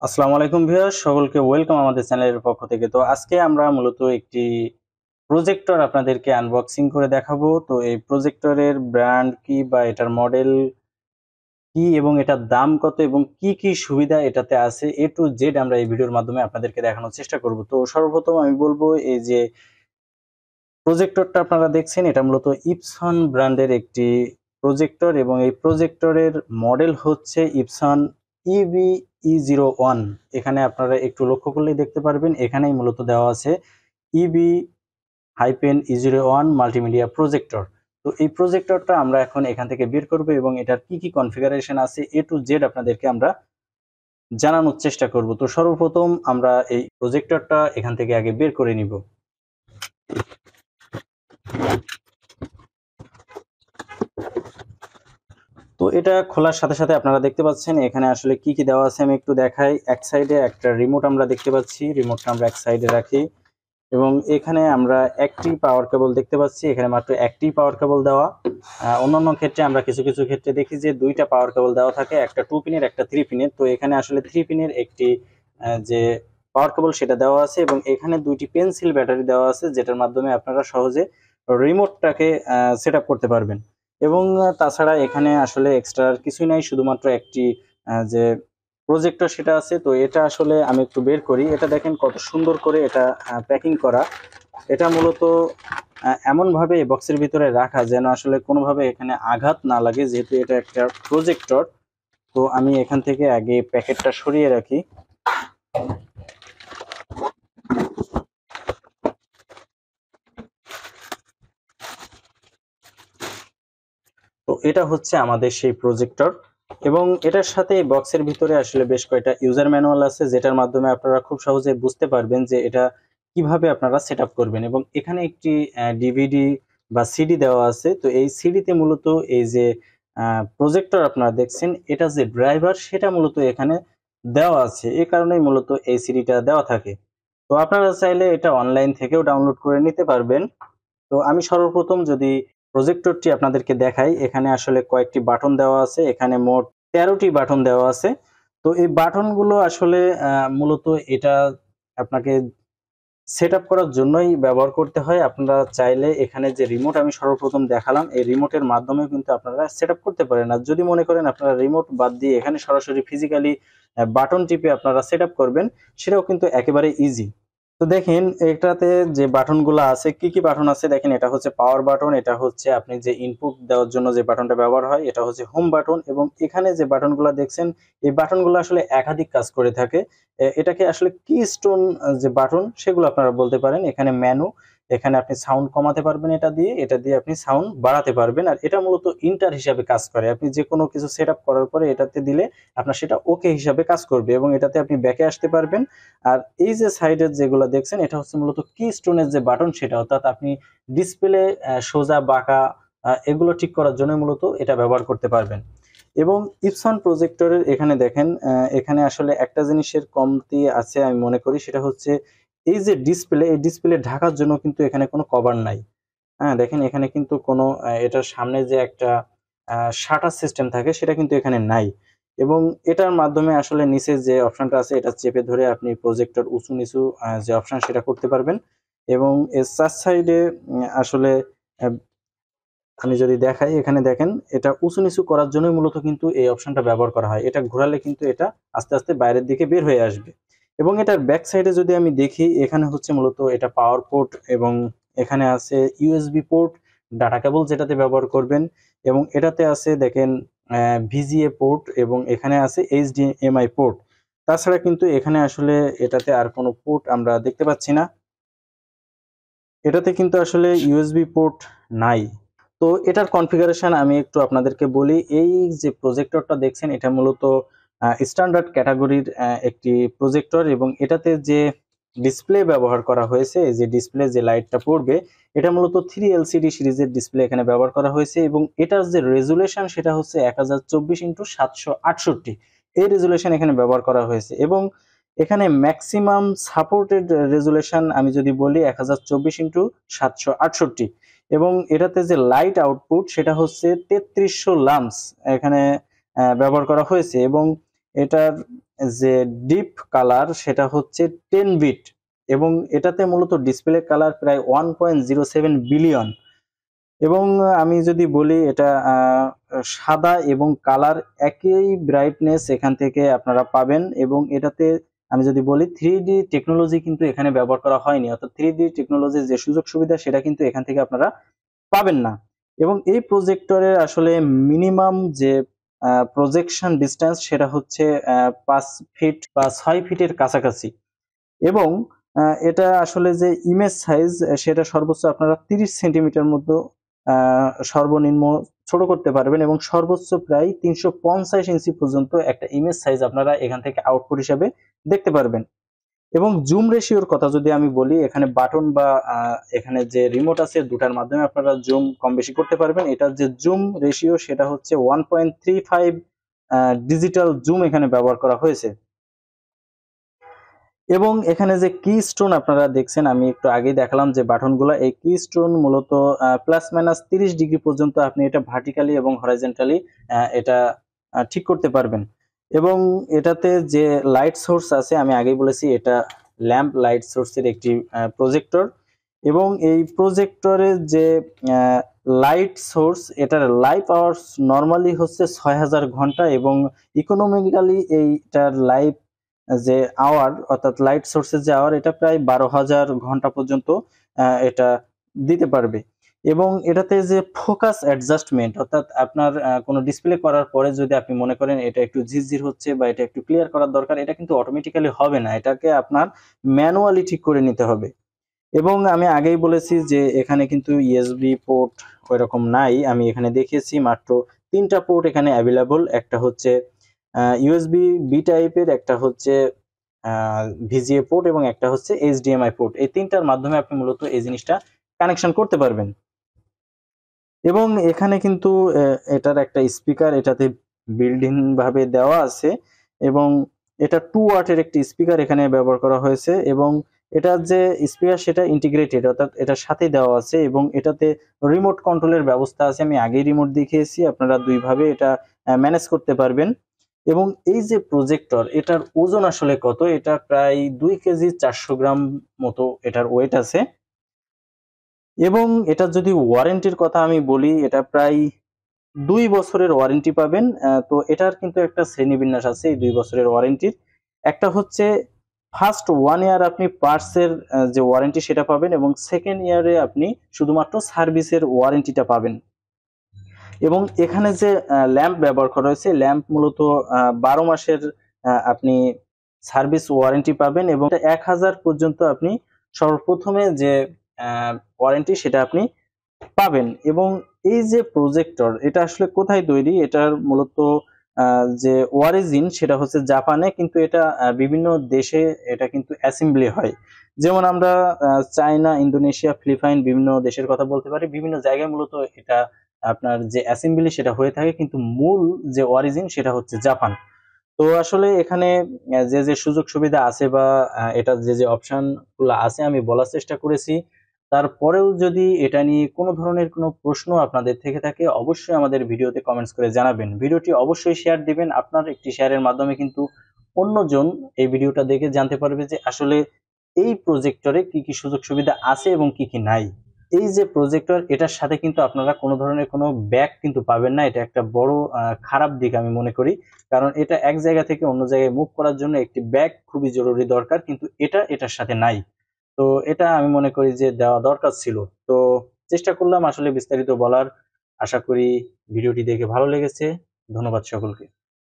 আসসালামু আলাইকুম ভিউয়ার্স, সকলকে ওয়েলকাম আমাদের চ্যানেলের পক্ষ থেকে। তো আজকে আমরা মূলত একটি প্রজেক্টর আপনাদেরকে আনবক্সিং করে দেখাবো। তো এই প্রজেক্টরের ব্র্যান্ড কি বা এটার মডেল কি এবং এটার দাম কত এবং কি কি সুবিধা এটাতে আছে এ টু জেড আমরা এই ভিডিওর মাধ্যমে আপনাদেরকে দেখানোর চেষ্টা করব। তো সর্বপ্রথম আমি বলবো, এই যে প্রজেক্টরটা আপনারা দেখছেন, এটা মূলত ইপসন ব্র্যান্ডের একটি প্রজেক্টর এবং এই প্রজেক্টরের মডেল হচ্ছে ইপসন EB-E01। এখানে আপনারা একটু লক্ষ্য করলেই দেখতে পারবেন, এখানেই মূলত দেওয়া আছে EB-E01 মাল্টিমিডিয়া প্রজেক্টর। তো এই প্রজেক্টরটা আমরা এখন এখান থেকে বের করব এবং এটার কি কি কনফিগারেশন আছে এ টু জেড আপনাদেরকে আমরা জানানোর চেষ্টা করব। তো সর্বপ্রথম আমরা এই প্রজেক্টরটা এখান থেকে আগে বের করে নিব। তো এটা খোলার সাথে সাথে আপনারা দেখতে পাচ্ছেন এখানে আসলে কি কি দেওয়া আছে, আমি একটু দেখাই। এক সাইডে একটা রিমোট আমরা দেখতে পাচ্ছি, রিমোটটা আমরা এক সাইডে রাখি এবং এখানে আমরা একটি পাওয়ার কেবল দেখতে পাচ্ছি, এখানে মাত্র একটি পাওয়ার কেবল দেওয়া। অন্যান্য ক্ষেত্রে আমরা কিছু কিছু ক্ষেত্রে দেখি যে দুইটা পাওয়ার কেবল দেওয়া থাকে, একটা 2 পিনের একটা 3 পিনের। তো এখানে আসলে 3 পিনের একটি যে পাওয়ার কেবল সেটা দেওয়া আছে এবং এখানে দুইটি পেন্সিল ব্যাটারি দেওয়া আছে, যেটার মাধ্যমে আপনারা সহজে রিমোটটাকে সেট আপ করতে পারবেন। এবং তাছাড়া এখানে আসলে এক্সট্রা কিছুই নাই, শুধুমাত্র একটি যে প্রজেক্টর সেটা আছে। তো এটা আসলে আমি একটু বের করি, এটা দেখেন কত সুন্দর করে এটা প্যাকিং করা। এটা মূলত এমন ভাবে বক্সের ভিতরে রাখা যেন আসলে কোনোভাবে এখানে আঘাত না লাগে, যেহেতু এটা একটা প্রজেক্টর। তো আমি এখান থেকে আগে প্যাকেটটা সরিয়ে রাখি। তো এটা হচ্ছে আমাদের সেই প্রজেক্টর এবং এটার সাথে বক্সের ভিতরে আসলে বেশ কয়েকটা ইউজার ম্যানুয়াল আছে, যেটার মাধ্যমে আপনারা খুব সহজে বুঝতে পারবেন যে এটা কিভাবে আপনারা সেট আপ করবেন। এবং এখানে একটি ডিভিডি বা সিডি দেওয়া আছে। তো এই সিডিতে মূলত এই যে প্রজেক্টর আপনারা দেখছেন, এটা যে ড্রাইভার সেটা মূলত এখানে দেওয়া আছে, এই কারণেই মূলত এই সিডিটা দেওয়া থাকে। তো আপনারা চাইলে এটা অনলাইন থেকেও ডাউনলোড করে নিতে পারবেন। তো আমি সর্বপ্রথম যদি প্রজেক্টরটি আপনাদেরকে দেখাই, এখানে আসলে কয়েকটি বাটন দেওয়া আছে, এখানে মোট 13টি বাটন দেওয়া আছে। তো এই বাটনগুলো আসলে মূলত এটা আপনাকে সেট আপ করার জন্যই ব্যবহার করতে হয়। আপনারা চাইলে এখানে যে রিমোট আমি সর্বপ্রথম দেখালাম, এই রিমোটের মাধ্যমে কিন্তু আপনারা সেট আপ করতে পারেন। আর যদি মনে করেন আপনারা রিমোট বাদ দিয়ে এখানে সরাসরি ফিজিক্যালি বাটন টিপে আপনারা সেট আপ করবেন, সেটাও কিন্তু একেবারে ইজি। তো দেখেন এটাতে যে বাটনগুলো আছে, কি কি বাটন আছে দেখেন। এটা হচ্ছে পাওয়ার বাটন, এটা হচ্ছে আপনি যে ইনপুট দেওয়ার জন্য যে বাটনটা ব্যবহার হয়, এটা হচ্ছে হোম বাটন। এবং এখানে যে বাটনগুলো দেখছেন, এই বাটনগুলো আসলে একাধিক কাজ করে থাকে। এটাকে আসলে কি স্টোন যে বাটন সেগুলো আপনারা বলতে পারেন। এখানে মেনু, এখানে আপনি সাউন্ড কমাতে পারবেন, এটা দিয়ে আপনি সাউন্ড বাড়াতে পারবেন। আর এটা মূলত ইন্টার হিসাবে কাজ করে, আপনি যে কোনো কিছু সেট আপ করার পরে এটাতে দিলে আপনার সেটা ওকে হিসাবে কাজ করবে এবং এটাতে আপনি ব্যাকে আসতে পারবেন। আর এই যে সাইডের যেগুলো দেখছেন, এটা হচ্ছে মূলত কি স্টোনের যে বাটন সেটা, অর্থাৎ আপনি ডিসপ্লে সোজা বাঁকা এগুলো ঠিক করার জন্য মূলত এটা ব্যবহার করতে পারবেন। এবং ইপসন প্রজেক্টরের এখানে দেখেন, এখানে আসলে একটা জিনিসের কমতি আছে আমি মনে করি, সেটা হচ্ছে এই যে ডিসপ্লে, এই ডিসপ্লে ঢাকার জন্য কিন্তু এখানে কোনো কভার নাই। হ্যাঁ, দেখেন এখানে কিন্তু কোনো এটার সামনে যে একটা শাটার সিস্টেম থাকে সেটা কিন্তু এখানে নাই। এবং এটার মাধ্যমে আসলে নিচে যে অপশনটা আছে এটা চেপে ধরে আপনি প্রজেক্টর উঁচু নিচু যে অপশন সেটা করতে পারবেন। এবং এর 4 সাইডে আসলে আহ, আমি যদি দেখাই, এখানে দেখেন এটা উঁচু নিচু করার জন্যই মূলত কিন্তু এই অপশনটা ব্যবহার করা হয়। এটা ঘোরালে কিন্তু এটা আস্তে আস্তে বাইরের দিকে বের হয়ে আসবে। এবং এটার ব্যাক সাইডে যদি আমি দেখি, এখানে হচ্ছে মূলত এটা পাওয়ার পোর্ট এবং এখানে আছে ইউএসবি পোর্ট, ডাটা কেবল যেটাতে ব্যবহার করবেন। এবং এটাতে আছে দেখেন ভিজিএ পোর্ট এবং এখানে আছে এইচডিএমআই পোর্ট। তাছাড়া কিন্তু এখানে আসলে এটাতে আর কোনো পোর্ট আমরা দেখতে পাচ্ছি না, এটাতে কিন্তু আসলে ইউএসবি পোর্ট নাই। তো এটার কনফিগারেশন আমি একটু আপনাদেরকে বলি। এই যে প্রজেক্টরটা দেখছেন, এটা মূলত স্ট্যান্ডার্ড ক্যাটাগরির একটি প্রজেক্টর এবং এটাতে যে ডিসপ্লে ব্যবহার করা হয়েছে, এই যে ডিসপ্লে যে লাইটটা পড়বে, এটা মূলত 3 LCD সিরিজের ডিসপ্লে এখানে ব্যবহার করা হয়েছে। এবং এটার যে রেজুলেশন সেটা হচ্ছে 1024x768, এই রেজুলেশন এখানে ব্যবহার করা হয়েছে। এবং এখানে ম্যাক্সিমাম সাপোর্টেড রেজুলেশন আমি যদি বলি 1024x768। এবং এটাতে যে লাইট আউটপুট সেটা হচ্ছে 3300 লাম্পস এখানে ব্যবহার করা হয়েছে। এবং এটার যে ডিপ কালার সেটা হচ্ছে 10 বিট, এবং এটাতে মূলত ডিসপ্লে কালার প্রায় 1.07 বিলিয়ন। এবং আমি যদি বলি এটা সাদা এবং কালার একই ব্রাইটনেস এখান থেকে আপনারা পাবেন। এবং এটাতে আমি যদি বলি 3D টেকনোলজি কিন্তু এখানে ব্যবহার করা হয়নি, অর্থাৎ 3D টেকনোলজির যে সুযোগ সুবিধা সেটা কিন্তু এখান থেকে আপনারা পাবেন না। এবং এই প্রজেক্টরের আসলে মিনিমাম যে প্রজেকশন ডিস্টেন্স সেটা হচ্ছে 5 ফিট বা 6 ফিটের কাছাকাছি। এবং এটা আসলে যে ইমেজ সাইজ সেটা সর্বোচ্চ আপনারা 30 সেন্টিমিটার মতো সর্বনিম্ন ছোট করতে পারবেন, এবং সর্বোচ্চ প্রায় 350 ইঞ্চি পর্যন্ত একটা ইমেজ সাইজ আপনারা এখান থেকে আউটপুট হিসাবে দেখতে পারবেন। এবং জুম রেশিওর কথা যদি আমি বলি, এখানে বাটন বা এখানে যে রিমোট আছে দুটার মাধ্যমে আপনারা জুম কম বেশি করতে পারবেন। এটার যে জুম রেশিও সেটা হচ্ছে 1.35 ডিজিটাল জুম এখানে ব্যবহার করা হয়েছে। এবং এখানে যে কি স্টোন আপনারা দেখছেন, আমি একটু আগেই দেখালাম যে বাটনগুলো, এই কি স্টোন মূলত প্লাস মাইনাস 30 ডিগ্রি পর্যন্ত আপনি এটা ভার্টিক্যালি এবং হরাইজন্টালি এটা ঠিক করতে পারবেন। এবং এটাতে যে লাইট সোর্স আছে, আমি আগেই বলেছি এটা ল্যাম্প লাইট সোর্সের একটি প্রজেক্টর। এবং এই প্রজেক্টরের যে লাইট সোর্স, এটার লাইফ আওয়ার্স নর্মালি হচ্ছে 6000 ঘন্টা, এবং ইকোনমিক্যালি এইটার লাইফ যে আওয়ার, অর্থাৎ লাইট সোর্সের যে আওয়ার, এটা প্রায় 12,000 ঘন্টা পর্যন্ত এটা দিতে পারবে। এবং এটাতে যে ফোকাস অ্যাডজাস্টমেন্ট, অর্থাৎ আপনার কোনো ডিসপ্লে করার পরে যদি আপনি মনে করেন এটা একটু ঝিরঝির হচ্ছে বা এটা একটু ক্লিয়ার করার দরকার, এটা কিন্তু অটোমেটিক্যালি হবে না, এটাকে আপনার ম্যানুয়ালি ঠিক করে নিতে হবে। এবং আমি আগেই বলেছি যে এখানে কিন্তু ইউএসবি পোর্ট ওইরকম নাই, আমি এখানে দেখিয়েছি মাত্র 3টা পোর্ট এখানে অ্যাভেলেবল। একটা হচ্ছে ইউএসবি বি টাইপের, একটা হচ্ছে ভিজিএ পোর্ট, এবং একটা হচ্ছে এইচডিএমআই পোর্ট। এই 3টার মাধ্যমে আপনি মূলত এই জিনিসটা কানেকশন করতে পারবেন। এবং এখানে কিন্তু এটার একটা স্পিকার এটাতে বিল্ডিং ভাবে দেওয়া আছে, এবং এটা 2 ওয়াটের একটি স্পিকার এখানে ব্যবহার করা হয়েছে। এবং এটার যে স্পিকার সেটা ইন্টিগ্রেটেড, অর্থাৎ এটার সাথেই দেওয়া আছে, এবং এটাতে রিমোট কন্ট্রোলের ব্যবস্থা আছে। আমি আগেই রিমোট দেখিয়েছি, আপনারা দুইভাবে এটা ম্যানেজ করতে পারবেন। এবং এই যে প্রজেক্টর, এটার ওজন আসলে কত, এটা প্রায় 2 কেজি 400 গ্রাম মতো এটার ওয়েট আছে। এবং এটা যদি ওয়ারেন্টির কথা আমি বলি, এটা প্রায় 2 বছরের ওয়ারেন্টি পাবেন। তো এটার কিন্তু একটা শ্রেণীবিন্যাস আছে এই 2 বছরের ওয়ারেন্টির। একটা হচ্ছে ফার্স্ট 1 ইয়ার আপনি পার্টসের যে ওয়ারেন্টি সেটা পাবেন, এবং সেকেন্ড ইয়ারে আপনি শুধুমাত্র সার্ভিসের ওয়ারেন্টিটা পাবেন। এবং এখানে যে ল্যাম্প ব্যবহার করা হয়েছে, ল্যাম্প মূলত 12 মাসের আপনি সার্ভিস ওয়ারেন্টি পাবেন, এবং 1000 পর্যন্ত আপনি সর্বপ্রথমে যে ওয়ারেন্টি সেটা আপনি পাবেন। এবং এই যে প্রজেক্টর, এটা আসলে কোথায় তৈরি, এটার মূলত যে অরিজিন সেটা হচ্ছে জাপানে, কিন্তু এটা বিভিন্ন দেশে এটা কিন্তু অ্যাসেম্বলি হয়। যেমন আমরা চায়না, ইন্দোনেশিয়া, ফিলিপাইন বিভিন্ন দেশের কথা বলতে পারি। বিভিন্ন জায়গায় মূলত এটা আপনার যে অ্যাসেম্বলি সেটা হয়ে থাকে, কিন্তু মূল যে অরিজিন সেটা হচ্ছে জাপান। তো আসলে এখানে যে যে সুযোগ সুবিধা আছে বা এটা যে যে অপশন গুলো আছে আমি বলার চেষ্টা করেছি। তারপরেও যদি এটা নিয়ে কোনো ধরনের কোনো প্রশ্ন আপনাদের থেকে থাকে, অবশ্যই আমাদের ভিডিওতে কমেন্টস করে জানাবেন। ভিডিওটি অবশ্যই শেয়ার দিবেন, আপনার একটি শেয়ারের মাধ্যমে কিন্তু অন্যজন এই ভিডিওটা দেখে জানতে পারবে যে আসলে এই প্রজেক্টরে কি কি সুযোগ সুবিধা আছে এবং কি কি নাই। এই যে প্রজেক্টর, এটার সাথে কিন্তু আপনারা কোনো ধরনের কোনো ব্যাগ কিন্তু পাবেন না, এটা একটা বড় খারাপ দিক আমি মনে করি। কারণ এটা এক জায়গা থেকে অন্য জায়গায় মুভ করার জন্য একটি ব্যাগ খুবই জরুরি দরকার, কিন্তু এটার সাথে নাই। তো এটা আমি মনে করি যে দেওয়া দরকার ছিল। তো চেষ্টা করলাম আসলে বিস্তারিত বলার। আশা করি ভিডিওটি দেখে ভালো লেগেছে। ধন্যবাদ সকলকে।